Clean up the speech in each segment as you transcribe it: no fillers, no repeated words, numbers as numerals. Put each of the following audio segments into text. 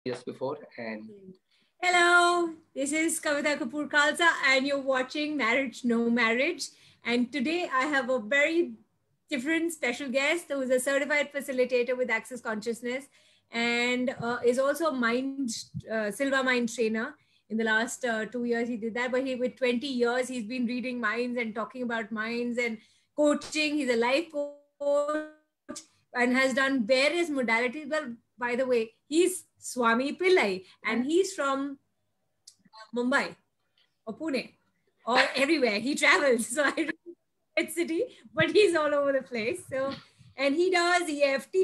years before. And hello, this is Kavita Kapoor Khalsa, and you're watching Marriage No Marriage. And today I have a very different special guest who is a certified facilitator with Access Consciousness and is also a Silva mind trainer. In the last 2 years, he did that, but with 20 years, he's been reading minds and talking about minds and coaching. He's a life coach and has done various modalities. Well, by the way, he's Swamy Pillai, and he's from Mumbai or Pune or everywhere. He travels. So I don't know that city, but he's all over the place. So, and he does EFT,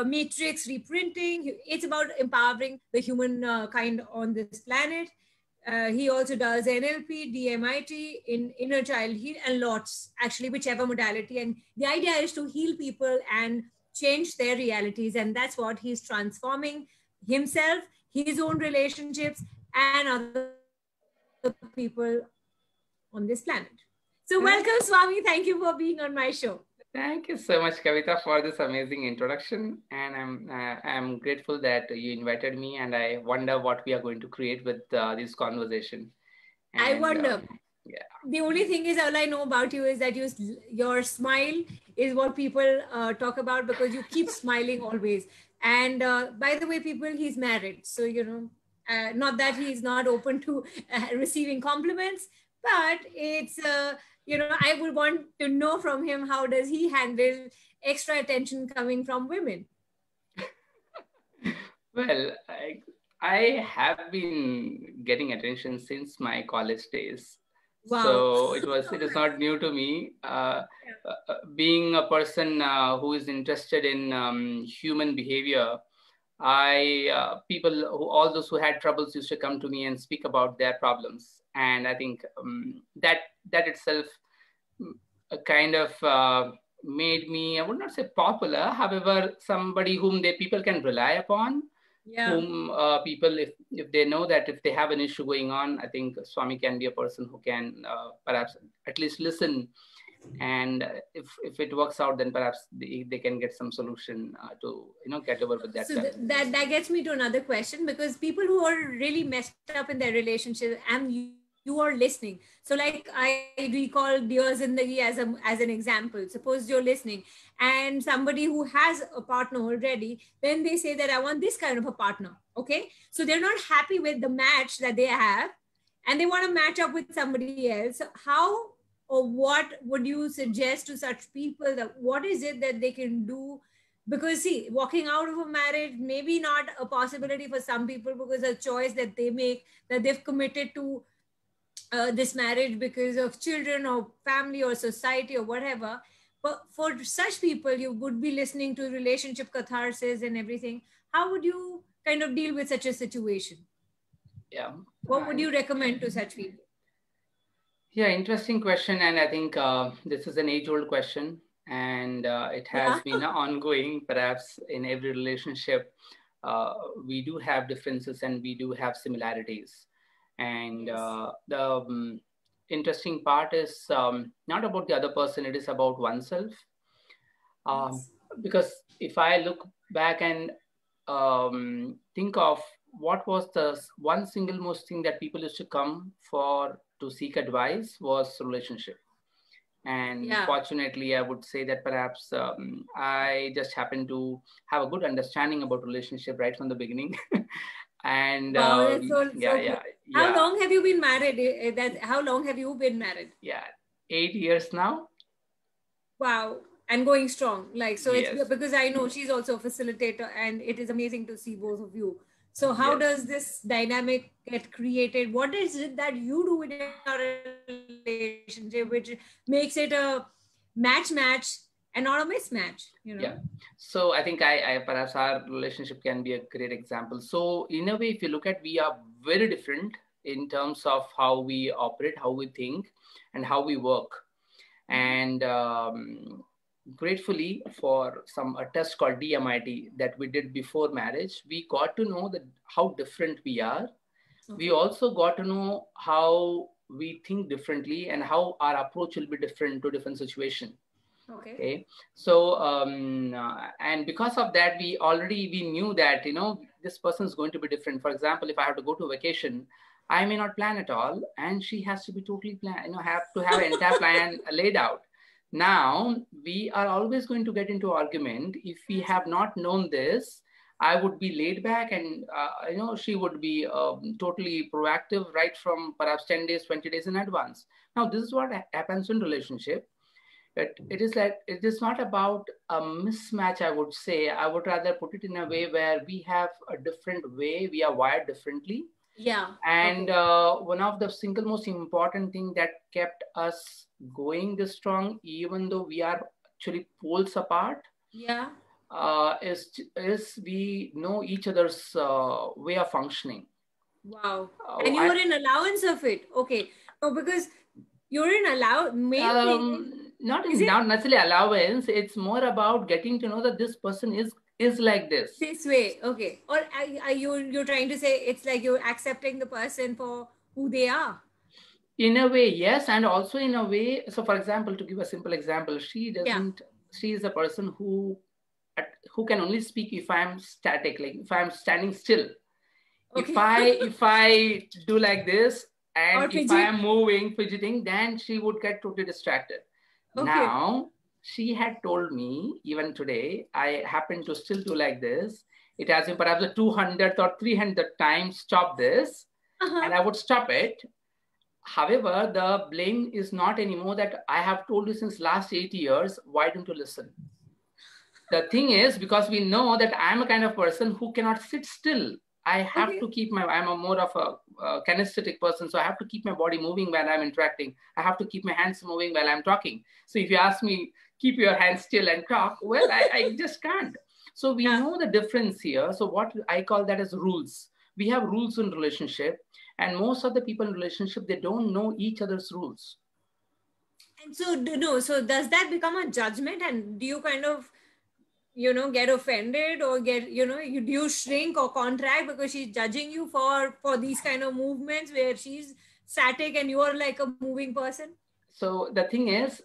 matrix reprinting. It's about empowering the human kind on this planet. He also does NLP, DMIT, in inner child heal, and lots, actually, whichever modality. And the idea is to heal people and change their realities. And that's what he's transforming himself, his own relationships, and other people on this planet. So welcome, Swamy. Thank you for being on my show. Thank you so much, Kavita, for this amazing introduction. And I'm grateful that you invited me, and I wonder what we are going to create with this conversation. And, I wonder. Yeah. The only thing is, all I know about you is that your smile is what people talk about, because you keep smiling always. And by the way, people, he's married. So, not that he's not open to receiving compliments, but it's, I would want to know from him, how does he handle extra attention coming from women? Well, I have been getting attention since my college days. Wow. So it is not new to me. Being a person who is interested in human behavior, all those who had troubles used to come to me and speak about their problems. And I think that itself kind of made me, I would not say popular, however, somebody whom people can rely upon. Yeah. Whom people, if they know that if they have an issue going on, I think Swamy can be a person who can perhaps at least listen. And if it works out, then perhaps they can get some solution to get over with that. So that gets me to another question, because people who are really messed up in their relationship, and you are listening. So like I recall Dear Zindagi as an example. Suppose you're listening and somebody who has a partner already, then they say that I want this kind of a partner. Okay. So they're not happy with the match that they have, and they want to match up with somebody else. How or what would you suggest to such people, that what is it that they can do? Because see, walking out of a marriage, maybe not a possibility for some people, because a choice that they make, that they've committed to this marriage because of children or family or society or whatever. But for such people, you would be listening to relationship catharsis and everything. How would you kind of deal with such a situation? Yeah. What would you recommend to such people? Yeah, interesting question. And I think this is an age-old question, and it has been ongoing. Perhaps in every relationship, we do have differences and we do have similarities. And the interesting part is not about the other person, it is about oneself. Because if I look back and think of what was the one single most thing that people used to come for to seek advice, was relationship. And fortunately, I would say that perhaps I just happened to have a good understanding about relationship right from the beginning. And How long have you been married? How long have you been married? Yeah, 8 years now. Wow. And going strong. Like, so yes. It's because I know she's also a facilitator, and it is amazing to see both of you. So how does this dynamic get created? What is it that you do in your relationship which makes it a match and not a mismatch? Yeah. So I think I perhaps our relationship can be a great example. So in a way, if you look at, we are very different in terms of how we operate, how we think, and how we work. And gratefully for a test called DMIT that we did before marriage, we got to know that how different we are. Okay. We also got to know how we think differently and how our approach will be different to different situations. Okay. So and because of that, we knew that this person is going to be different. For example, if I have to go to vacation, I may not plan at all, and she has to be totally planned, have to have an entire plan laid out. Now, we are always going to get into argument. If we have not known this, I would be laid back, and she would be totally proactive right from perhaps 10 days, 20 days in advance. Now, this is what happens in relationship. It is not about a mismatch, I would say. I would rather put it in a way where we have a different way, we are wired differently. Yeah. And one of the single most important thing that kept us going this strong, even though we are actually poles apart, yeah, is we know each other's way of functioning. Wow. And you were in allowance of it. Okay. No, because you're in not necessarily allowance. It's more about getting to know that this person is like this way. Okay. Or are you're trying to say it's like you're accepting the person for who they are? In a way, yes. And also in a way, so for example, to give a simple example, she is a person who can only speak if I'm static, like if I'm standing still. Okay. If I do like this, and if I am moving, fidgeting, then she would get totally distracted. Okay. Now, she had told me, even today, I happen to still do like this. It has been perhaps the 200th or 300th time, stop this. And I would stop it. However, the blame is not anymore that I have told you since last 8 years, why don't you listen? The thing is, because we know that I'm a kind of person who cannot sit still. I have to keep I'm a more of a kinesthetic person. So I have to keep my body moving while I'm interacting. I have to keep my hands moving while I'm talking. So if you ask me, keep your hands still and talk, well, I just can't. So we know the difference here. So what I call that as rules. We have rules in relationship, and most of the people in relationship, they don't know each other's rules. And so does that become a judgment? And do you kind of get offended or do you shrink or contract because she's judging you for these kind of movements where she's static and you're like a moving person? So the thing is,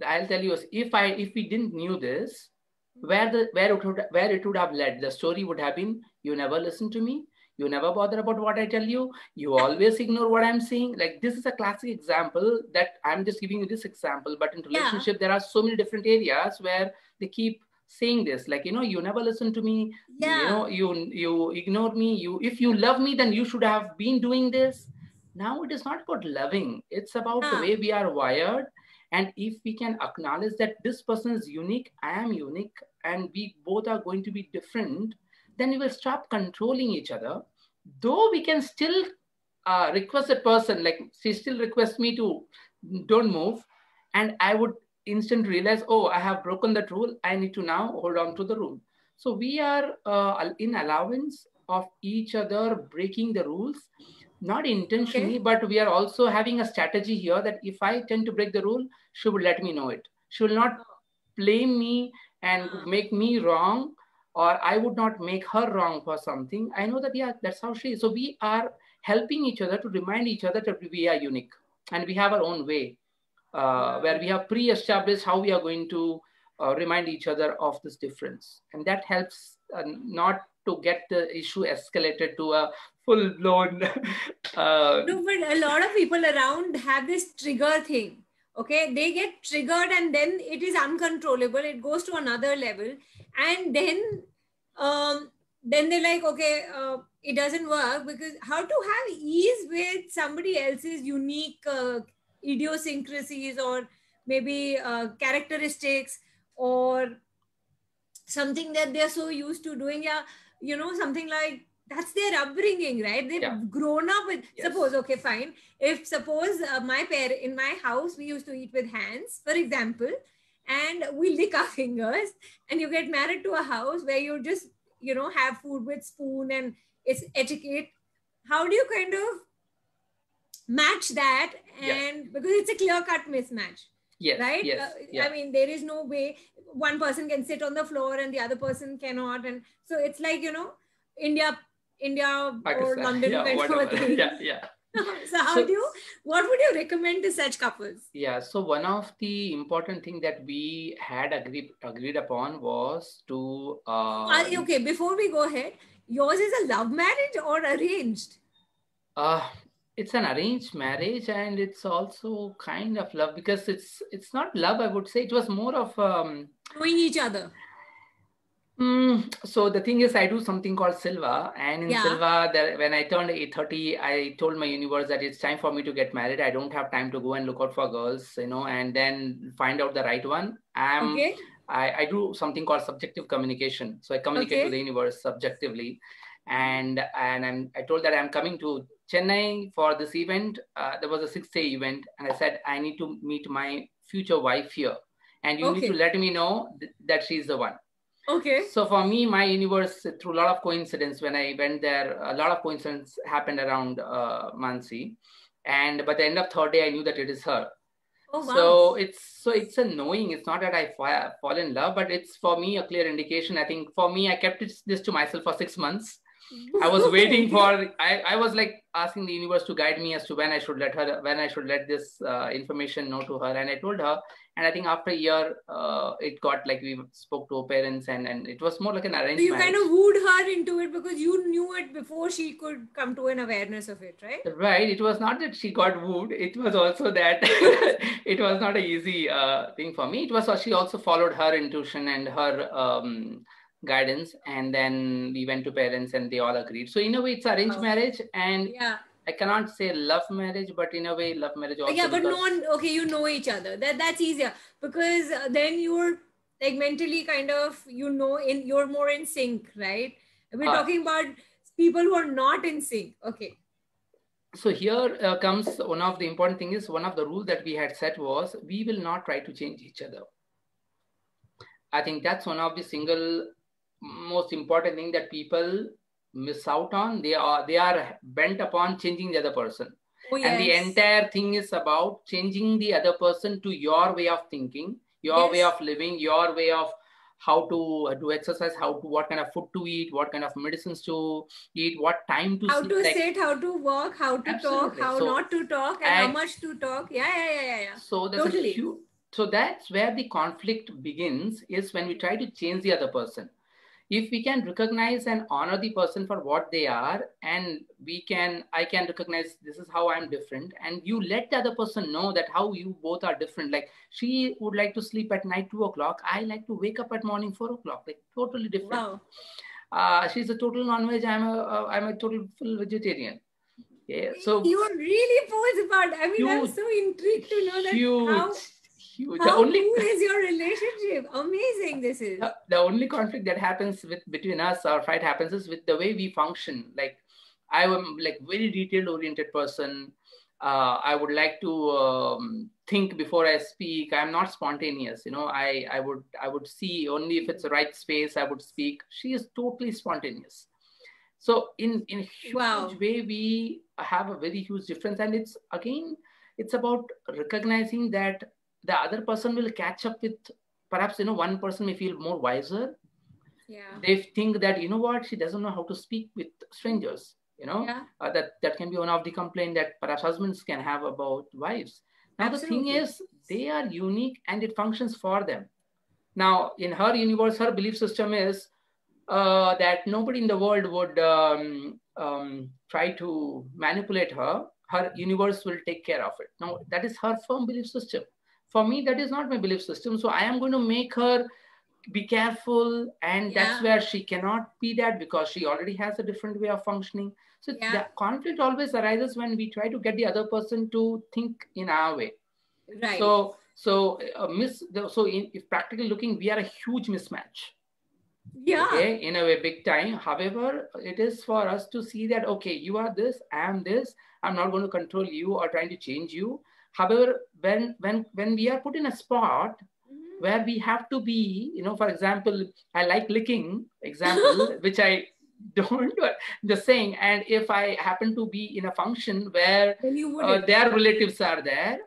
I'll tell you, if we didn't knew this, where it would have led, the story would have been, you never listen to me, you never bother about what I tell you, you always ignore what I'm saying. Like, this is a classic example that I'm just giving you this example, but in relationship, there are so many different areas where they keep saying this, like, you never listen to me, you ignore me, if you love me, then you should have been doing this. Now it is not about loving, it's about the way we are wired. And if we can acknowledge that this person is unique, I am unique, and we both are going to be different, then we will stop controlling each other. Though we can still request a person, like she still requests me to don't move, and I would instantly realize, oh, I have broken that rule, I need to now hold on to the rule. So we are in allowance of each other breaking the rules, not intentionally, but we are also having a strategy here that if I tend to break the rule, she will let me know it. She will not blame me and make me wrong, or I would not make her wrong for something. I know that, that's how she is. So we are helping each other to remind each other that we are unique and we have our own way. Where we have pre-established how we are going to remind each other of this difference. And that helps not to get the issue escalated to a full-blown... No, but a lot of people around have this trigger thing. Okay, they get triggered and then it is uncontrollable. It goes to another level. And then they're like, okay, it doesn't work, because how to have ease with somebody else's unique idiosyncrasies or maybe characteristics or something that they're so used to doing, something like that's their upbringing, right? They've grown up with, suppose, okay, fine. If suppose my parent in my house, we used to eat with hands, for example, and we lick our fingers, and you get married to a house where you just, have food with spoon and it's etiquette. How do you kind of match that? And because it's a clear-cut mismatch. Yes, right? Yes, I mean, there is no way one person can sit on the floor and the other person cannot. And so it's like, India Pakistan, or London kind of a thing. So what would you recommend to such couples? Yeah, so one of the important thing that we had agreed upon was to... okay, before we go ahead, yours is a love marriage or arranged? It's an arranged marriage, and it's also kind of love, because it's not love, I would say. It was more of Knowing each other. So the thing is, I do something called Silva, and in Silva, when I turned 30, I told my universe that it's time for me to get married. I don't have time to go and look out for girls, and then find out the right one. I do something called subjective communication. So I communicate to the universe subjectively, and I told that I'm coming to Chennai for this event. There was a 6-day event, and I said I need to meet my future wife here, and you need to let me know that she's the one. So for me, my universe, through a lot of coincidence, when I went there, a lot of coincidence happened around Mansi, and by the end of third day, I knew that it is her. Oh, wow. So it's a knowing. It's not that I fall in love, but it's for me a clear indication. I think for me, I kept this to myself for 6 months. I was waiting for. I was like asking the universe to guide me as to when I should let this information know to her, and I told her. And I think after a year, it got like we spoke to her parents, and it was more like an arranged marriage. So you kind of wooed her into it because you knew it before she could come to an awareness of it, right? Right. It was not that she got wooed. It was also that it was not an easy thing for me. It was she also followed her intuition and her guidance, and then we went to parents, and they all agreed. So in a way, it's arranged marriage, and I cannot say love marriage, but in a way, love marriage also. Yeah, but you know each other. That's easier, because then you're like mentally kind of, you're more in sync, right? We're talking about people who are not in sync. Okay. So here comes one of the important things. One of the rules that we had set was we will not try to change each other. I think that's one of the single most important thing that people miss out on. They are bent upon changing the other person. Oh, yes. And the entire thing is about changing the other person to your way of thinking, your way of living, your way of how to do exercise, what kind of food to eat, what kind of medicines to eat, what time to how to sit, how to walk, how to talk, how not to talk, and how much to talk. Yeah. So that's totally. So that's where the conflict begins, is when we try to change the other person. If we can recognize and honor the person for what they are, and I can recognize this is how I'm different, and you let the other person know that how you both are different. Like she would like to sleep at night 2 o'clock. I like to wake up at morning 4 o'clock. Like totally different. Wow. She's a total non-veg. I'm a total full vegetarian. Yeah. So you really pose apart. I mean, I'm so intrigued to know that huge. How cool is your relationship? Amazing this is. The only conflict that happens between us, or fight happens, is with the way we function. Like I am like very detailed oriented person. I would like to think before I speak. I'm not spontaneous. I would see only if it's the right space, I would speak. She is totally spontaneous. So in a huge way, we have a very huge difference. And it's about recognizing that the other person will catch up with, perhaps, one person may feel more wiser. Yeah. They think that, what, she doesn't know how to speak with strangers, that can be one of the complaints that perhaps husbands can have about wives. Now, Absolutely. The thing is, they are unique and it functions for them. Now, in her universe, her belief system is that nobody in the world would try to manipulate her. Her universe will take care of it. Now, that is her firm belief system. For me, that is not my belief system. So I am going to make her be careful. And that's where she cannot be that, because she already has a different way of functioning. So the conflict always arises when we try to get the other person to think in our way. Right. So if practically looking, we are a huge mismatch. Yeah. Okay, in a way, big time. However, it is for us to see that, okay, you are this, I am this. I'm not going to control you or trying to change you. However, when we are put in a spot where we have to be, for example, I like licking, example, which I don't, just saying. And if I happen to be in a function where their relatives are there,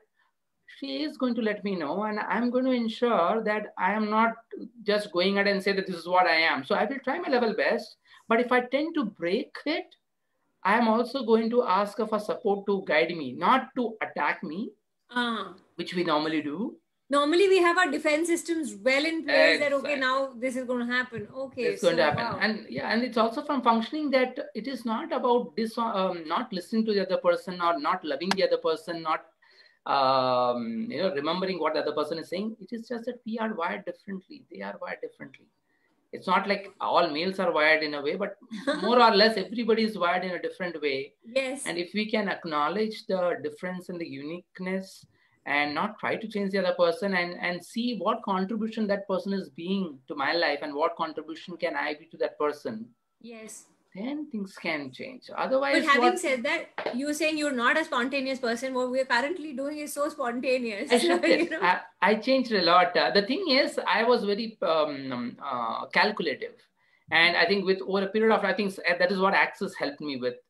she is going to let me know, and I'm going to ensure that I am not just going ahead and say that this is what I am. So I will try my level best. But if I tend to break it, I am also going to ask her for support to guide me, not to attack me, which we normally do. Normally we have our defense systems well in place that, okay, Exactly. now this is going to happen. Okay, It's going to so happen. wow. And yeah, and it's also from functioning that it is not about this, not listening to the other person or not loving the other person, not remembering what the other person is saying. It is just that we are wired differently. They are wired differently. It's not like all males are wired in a way, but more or less everybody is wired in a different way. Yes. And if we can acknowledge the difference and the uniqueness and not try to change the other person, and see what contribution that person is being to my life and what contribution can I be to that person, Yes. then things can change. But Otherwise, having said that, you're saying you're not a spontaneous person. What we're currently doing is so spontaneous. I shifted. You know? I changed a lot. The thing is, I was very calculative, and I think with over a period of, I think that is what Access helped me with.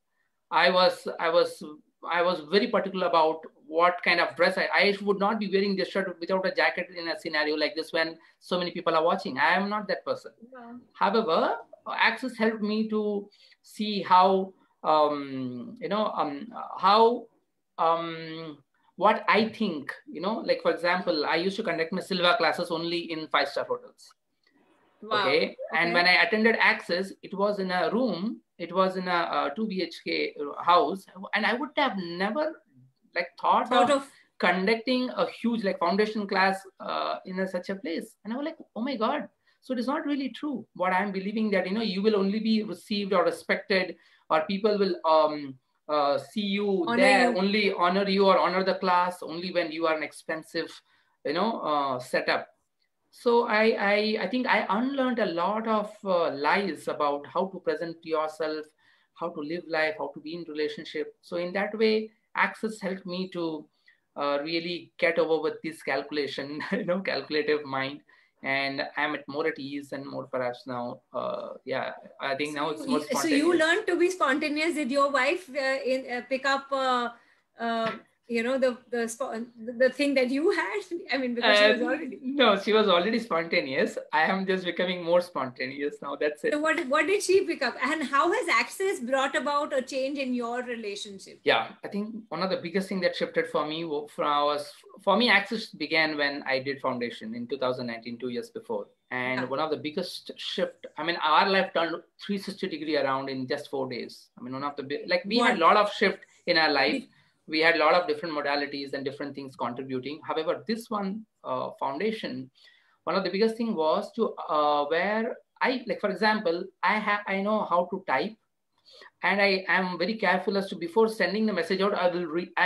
I was I was I was very particular about what kind of dress I would not be wearing this shirt without a jacket in a scenario like this when so many people are watching. I am not that person. Wow. However, Access helped me to see how how what I think, like for example, I used to conduct my Silva classes only in five-star hotels. Wow. Okay. And when I attended Access, it was in a room, it was in a 2 BHK house. And I would have never thought of conducting a huge foundation class in such a place. And I was like, oh my God. So it is not really true what I'm believing that, you will only be received or respected, or people will see you honor there, you. only honor you or honor the class only when you are an expensive, setup. So I think I unlearned a lot of lies about how to present yourself, how to live life, how to be in relationship. So in that way, Access helped me to really get over with this calculation, calculative mind. And I'm more at ease and more perhaps now. Yeah, I think now it's more spontaneous. So you learned to be spontaneous. Did your wife pick up the thing that you had? I mean, because she was already... No, she was already spontaneous. I am just becoming more spontaneous now. That's it. So what did she pick up, and how has Access brought about a change in your relationship? Yeah, I think one of the biggest thing that shifted for me Access began when I did foundation in 2019, 2 years before. And one of the biggest shift, I mean, our life turned 360-degree around in just 4 days. I mean, one of the we had a lot of shift in our life. We had a lot of different modalities and different things contributing. However, this one foundation, one of the biggest thing was to where I, for example, I know how to type, and I am very careful as to before sending the message out, I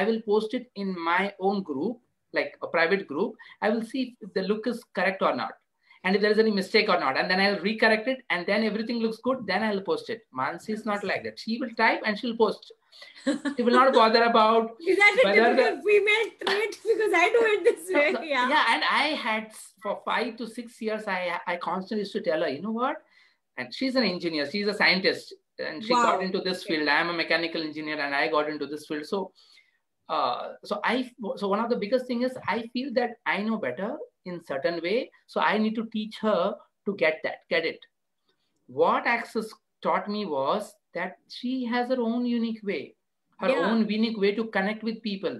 will post it in my own group, like a private group. I will see if the look is correct or not, and if there is any mistake or not, and then I'll recorrect it, and then everything looks good, then I'll post it. Mansi is not like that. She will type and she'll post. She will not bother about. Is that a typical female trait? Because I do it this way. Yeah, and I had for 5 to 6 years, I constantly used to tell her, you know what? And she's an engineer, she's a scientist, and she got into this field. I'm a mechanical engineer, and I got into this field. So one of the biggest thing is I feel that I know better in certain way, so I need to teach her to get it. What Access taught me was that she has her own unique way, own unique way to connect with people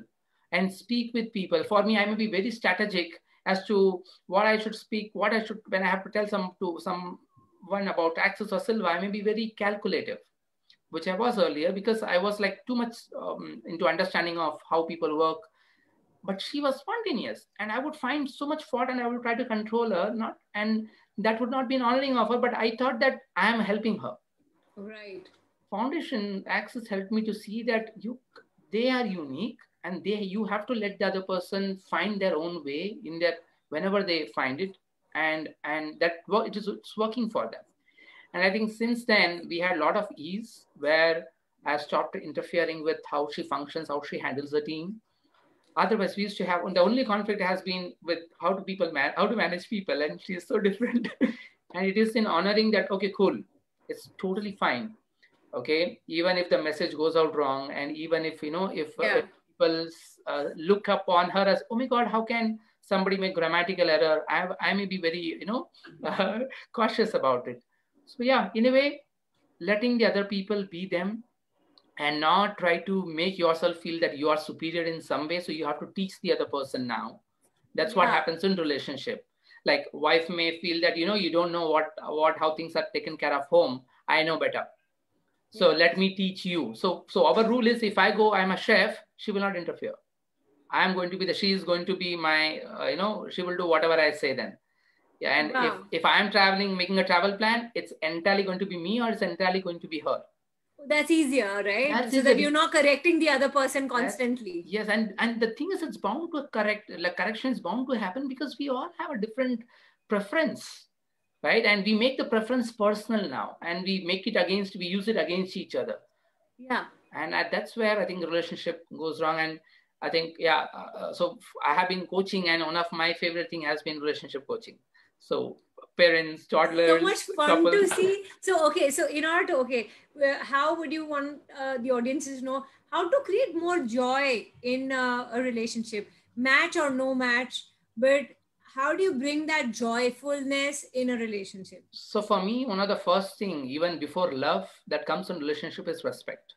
and speak with people. For me, I may be very strategic as to what I should speak, when I have to tell someone about Access or Silva, I may be very calculative, which I was earlier because I was too much into understanding of how people work. But she was spontaneous, and I would find so much fault, and I would try to control her, and that would not be an honoring of her, but I thought that I am helping her. Right. Foundation Access helped me to see that they are unique, and you have to let the other person find their own way in their whenever they find it, and that it's working for them. And I think since then we had a lot of ease where I stopped interfering with how she functions, how she handles the team. Otherwise, we used to have, the only conflict has been with how to manage people, and she's so different. And it is in honoring that, okay, cool, it's totally fine. Okay, even if the message goes out wrong, and even if if people look upon her as, oh my God, how can somebody make grammatical error? I may be very cautious about it. So yeah, in a way, letting the other people be them, and not try to make yourself feel that you are superior in some way. So you have to teach the other person now. That's what happens in relationship. Like wife may feel that, you don't know how things are taken care of home. I know better. So let me teach you. So our rule is, if I go, I'm a chef, she will not interfere. She is going to be my, she will do whatever I say then. Yeah. And if I'm traveling, making a travel plan, it's entirely going to be me or it's entirely going to be her. That's easier, right? So that you're not correcting the other person constantly. Yes. And the thing is, it's bound to correction is bound to happen because we all have a different preference, right? And we make the preference personal now, and we use it against each other. Yeah. And that's where I think the relationship goes wrong. And I think, so I have been coaching, and one of my favorite thing has been relationship coaching. So parents, toddlers, so much fun couples. To see. So in order to how would you want the audiences to know how to create more joy in a relationship, match or no match, but how do you bring that joyfulness in a relationship? So for me, one of the first thing, even before love, that comes in relationship is respect.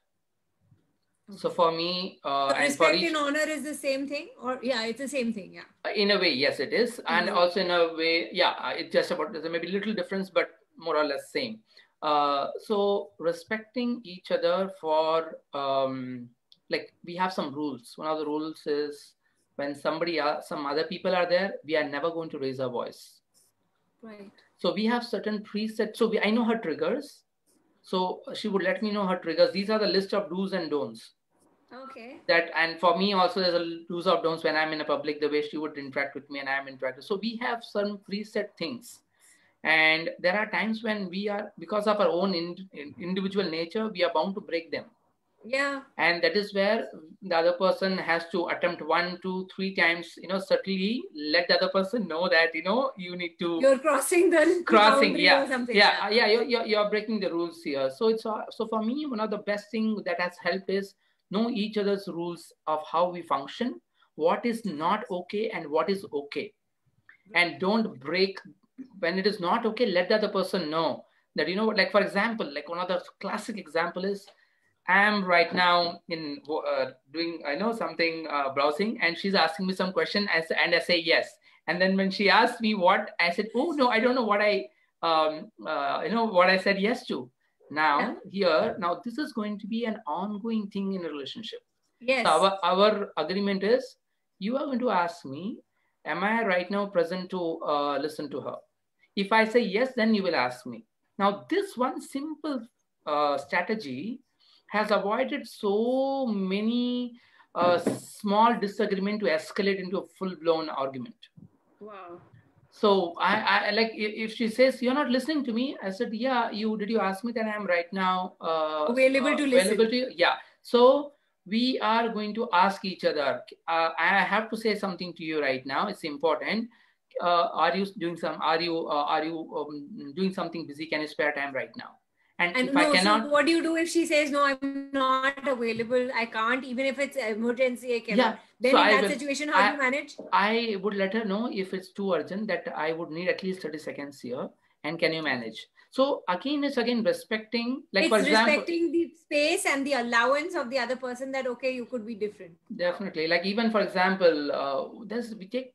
So for me, so respect and honor is the same thing, or it's the same thing. In a way, yes, it is. And also in a way, it's just about, there's maybe a little difference, but more or less same. So respecting each other for, like we have some rules. One of the rules is when some other people are there, we are never going to raise our voice. Right. So we have certain presets. So I know her triggers. So she would let me know her triggers. These are the list of do's and don'ts. Okay. And for me also, there's a do's of don'ts when I'm in a public, the way she would interact with me and I'm interacting. So we have some preset things. And there are times when we are, because of our own individual nature, we are bound to break them. Yeah. And that is where the other person has to attempt 1, 2, 3 times, subtly let the other person know that, you need to. You're crossing the boundary or something. You're breaking the rules here. So so for me, one of the best things that has helped is know each other's rules of how we function, what is not okay and what is okay. And don't break when it is not okay. Let the other person know that, like for example, like one of the classic example is, I'm right now in doing, something, browsing, and she's asking me some question, and I say yes. And then when she asked me what, I said, oh no, I don't know what what I said yes to. Now this is going to be an ongoing thing in a relationship. Yes. So our agreement is, you are going to ask me, am I right now present to listen to her? If I say yes, then you will ask me. Now this one simple strategy has avoided so many small disagreement to escalate into a full-blown argument. Wow. So I like, if she says you're not listening to me, I said, did you ask me that I'm right now available to listen? Available to you? Yeah. So we are going to ask each other. I have to say something to you right now. It's important. Are you doing doing something busy? Can you spare time right now? And if I cannot, so what do you do if she says, no, I'm not available, I can't, even if it's emergency, I cannot? Then so in that situation, how do you manage? I would let her know if it's too urgent that I would need at least 30 seconds here, and can you manage? So again, it's respecting, like for example, respecting the space and the allowance of the other person, that you could be different. Definitely. Like even for example, we take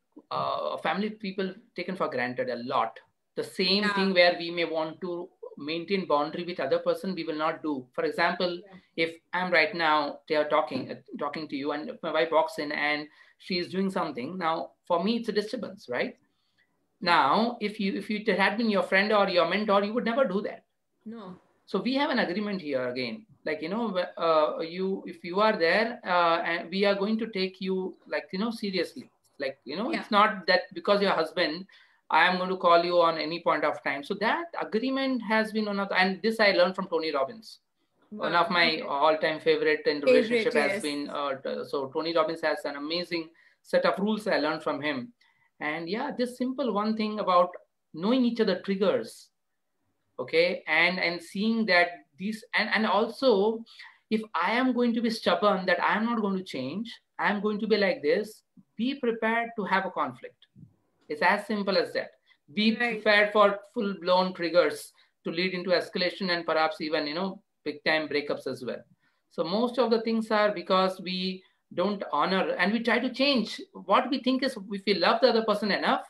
family people taken for granted a lot. The same thing where we may want to maintain boundary with other person, we will not do. For example, if I'm right now talking to you, and if my wife walks in and she is doing something, now for me it's a disturbance, right? Now if you had been your friend or your mentor, you would never do that. No. So we have an agreement here again, like if you are there and we are going to take you seriously, it's not that because you're husband I am going to call you on any point of time. So that agreement has been one of and this I learned from Tony Robbins. Wow. One of my all-time favorite in relationship has been, so Tony Robbins has an amazing set of rules I learned from him. And this simple one thing about knowing each other triggers, okay, and seeing that these, and also if I am going to be stubborn that I am not going to change, I am going to be like this, be prepared to have a conflict. It's as simple as that. Be prepared for full-blown triggers to lead into escalation and perhaps even, big-time breakups as well. So most of the things are because we don't honor, and we try to change. What we think is, if we love the other person enough,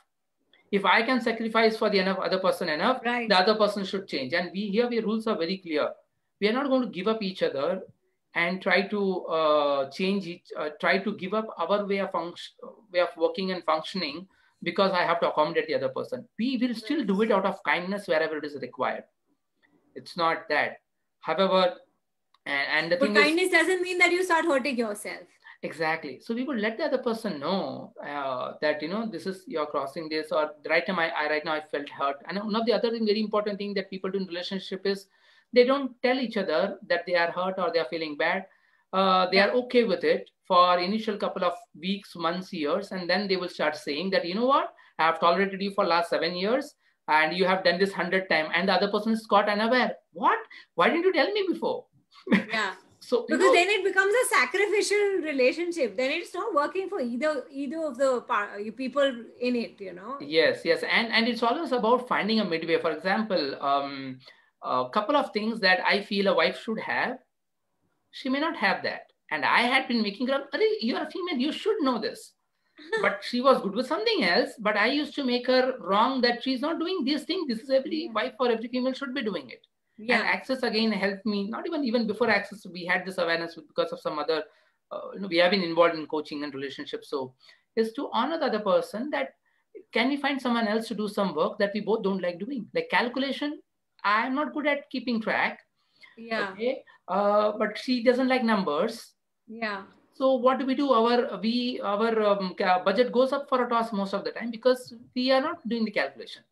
if I can sacrifice for the other person enough, right, the other person should change. And we rules are very clear. We are not going to give up each other and try to try to give up our way of working and functioning because I have to accommodate the other person. We will still do it out of kindness wherever it is required. It's not that. However, and the but thing kindness is, doesn't mean that you start hurting yourself. exactly. So we would let the other person know that, this is, you're crossing this, or right now right now I felt hurt. And one of the other very important thing that people do in relationship is they don't tell each other that they are hurt or they are feeling bad. They are okay with it for initial couple of weeks, months, years, and then they will start saying that, you know what, I have tolerated you for last 7 years, and you have done this 100 times, and the other person is caught unaware. What? Why didn't you tell me before? Yeah. So because then it becomes a sacrificial relationship. Then it's not working for either of the people in it, Yes, and it's always about finding a midway. For example, a couple of things that I feel a wife should have, she may not have that. And I had been making her, you're a female, you should know this. But she was good with something else. But I used to make her wrong that she's not doing this thing. This is every wife or every female should be doing it. Yeah. And Access again helped me. Not even before Access, we had this awareness because of some other. We have been involved in coaching and relationships. So, is to honor the other person. That can we find someone else to do some work that we both don't like doing, like calculation. I'm not good at keeping track. Yeah. Okay. But she doesn't like numbers. Yeah. So what do? Our budget goes up for a toss most of the time because we are not doing the calculation,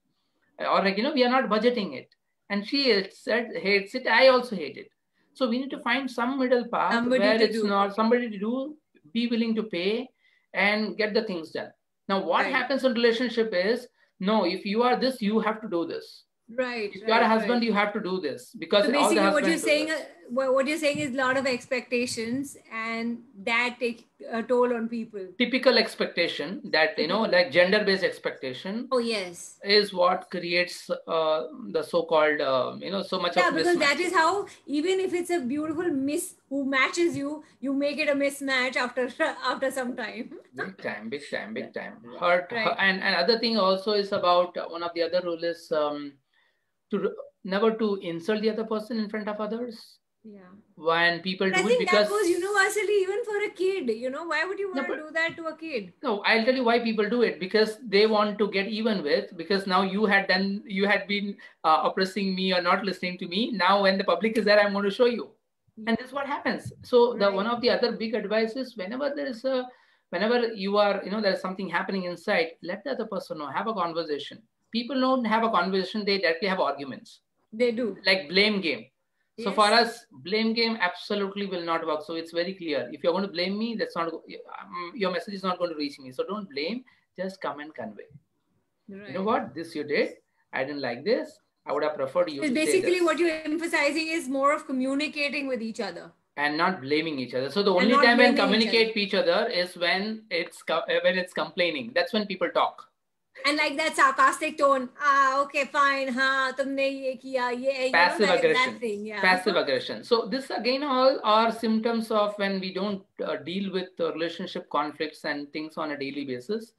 or we are not budgeting it. And she hates it. I also hate it. So we need to find some middle path where it's not somebody to do, be willing to pay, and get the things done. Now, what happens in relationship is, no, if you are this, you have to do this. Right. If you are a husband, you have to do this because so basically all the what you're saying is a lot of expectations, and that takes a toll on people. Typical expectation that like gender-based expectation. Oh yes, is what creates the so-called so much of because mismatch. that is how, even if it's a beautiful miss who matches you, you make it a mismatch after some time. Big time. Hurt. And other thing also is about one of the other rule is never to insult the other person in front of others. Yeah. When people do it, because that goes universally, even for a kid. Why would you want to do that to a kid? No, I'll tell you why people do it. Because they want to get even with. Because now you had been oppressing me or not listening to me. Now when the public is there, I'm going to show you. And this is what happens. So one of the other big advice is whenever you are there's something happening inside, let the other person know. Have a conversation. People don't have a conversation; they directly have arguments. They do. Like blame game. So for us, blame game absolutely will not work. So it's very clear. If you're going to blame me, that's not your message is not going to reach me. So don't blame. Just come and convey. Right. You know what? This you did. I didn't like this. I would have preferred you. So basically, what you're emphasizing is more of communicating with each other and not blaming each other. So the only time when communicate with each other is when it's complaining. That's when people talk. And like that sarcastic tone, okay, fine, tumne ye kiya, ye, passive aggression. That thing, Passive aggression. So this again all are symptoms of when we don't deal with relationship conflicts and things on a daily basis.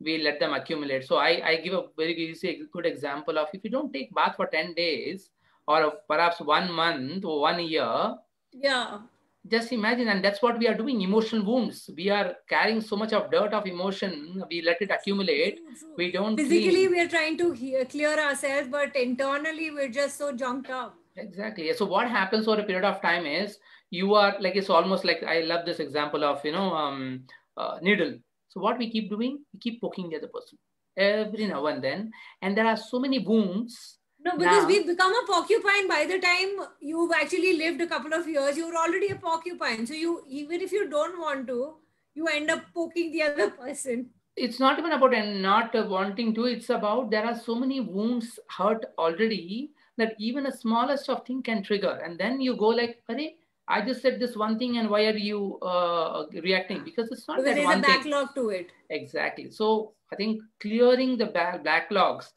We let them accumulate. So I give a very good example of, if you don't take bath for 10 days or perhaps 1 month or 1 year. Yeah. Just imagine, and that's what we are doing. Emotional wounds. We are carrying so much of dirt of emotion. We let it accumulate. True. We don't. Physically, we are trying to clear ourselves, but internally, we're just so junked up. Exactly. So what happens over a period of time is you are like, it's almost like, I love this example of needle. So what we keep doing, we keep poking the other person every now and then, and there are so many wounds. No, because we've become a porcupine. By the time you've actually lived a couple of years, you're already a porcupine. So you, even if you don't want to, you end up poking the other person. It's not even about not wanting to. It's about there are so many wounds hurt already that even a smallest of thing can trigger. And then you go like, I just said this one thing and why are you reacting? Because it's not that one thing. There's a backlog to it. Exactly. So I think clearing the backlogs,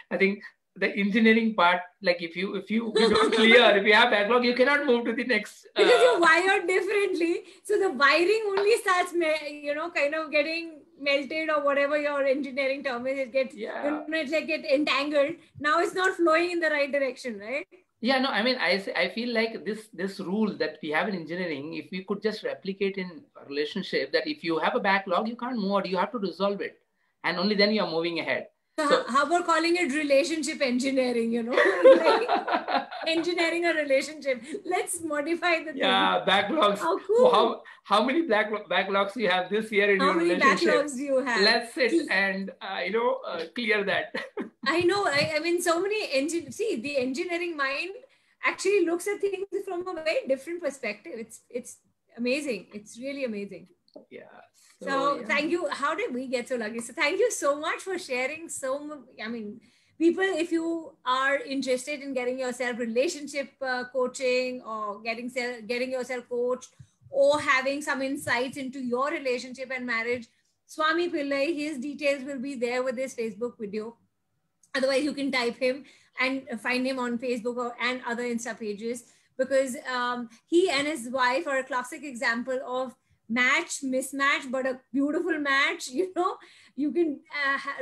I think the engineering part, like if you don't clear, if you have backlog, you cannot move to the next. Because you're wired differently. So the wiring only starts, kind of getting melted, or whatever your engineering term is. It gets, it's like get entangled. Now it's not flowing in the right direction, right? Yeah, no, I mean, I feel like this rule that we have in engineering, if we could just replicate in a relationship, that if you have a backlog, you can't move, or you have to resolve it, and only then you are moving ahead. So how about calling it relationship engineering, like engineering a relationship? Let's modify the thing. Yeah, backlogs. How cool. How many backlogs you have this year in your relationship? How many backlogs do you have? Let's sit and, clear that. I know. I mean, so many the engineering mind actually looks at things from a very different perspective. It's amazing. It's really amazing. Yeah. So thank you. How did we get so lucky? So thank you so much for sharing so much. I mean, people, if you are interested in getting yourself relationship coaching, or getting yourself coached, or having some insights into your relationship and marriage, Swamy Pillai, his details will be there with this Facebook video. Otherwise, you can type him and find him on Facebook and other Insta pages, because he and his wife are a classic example of mismatch, but a beautiful match. You can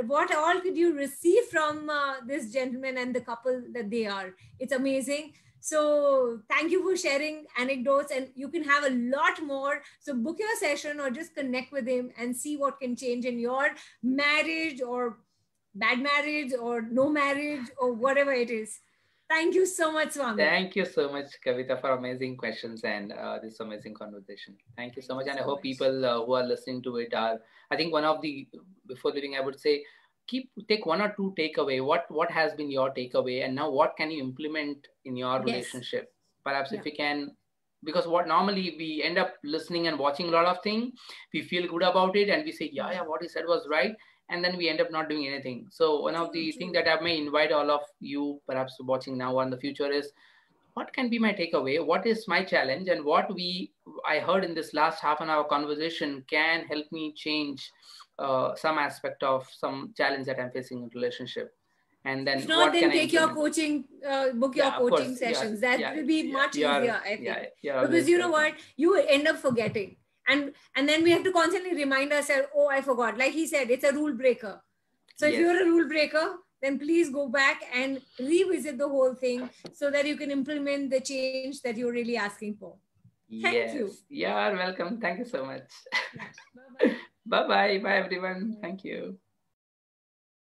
what all could you receive from this gentleman and the couple that they are. It's amazing. So thank you for sharing anecdotes, and you can have a lot more. So book your session or just connect with him and see what can change in your marriage, or bad marriage, or no marriage, or whatever it is. Thank you so much, Swamy. Thank you so much, Kavita, for amazing questions and this amazing conversation. Thank you so much. And I hope people who are listening to it are, I think before leaving, I would say, take one or two takeaway. What has been your takeaway? And now what can you implement in your relationship? Perhaps if we can, because what normally we end up listening and watching a lot of things, we feel good about it and we say, yeah, what he said was right. And then we end up not doing anything. So one of the things that I may invite all of you, perhaps watching now or in the future, is what can be my takeaway? What is my challenge? And what I heard in this last half an hour conversation can help me change some aspect of some challenge that I'm facing in relationship. And then if not, then take your coaching, book your coaching sessions. That will be much easier, I think. Because you know what? You end up forgetting. And then we have to constantly remind ourselves, oh, I forgot. Like he said, it's a rule breaker. So if you're a rule breaker, then please go back and revisit the whole thing so that you can implement the change that you're really asking for. Thank you. You're welcome. Thank you so much. Bye-bye. Bye, everyone. Thank you.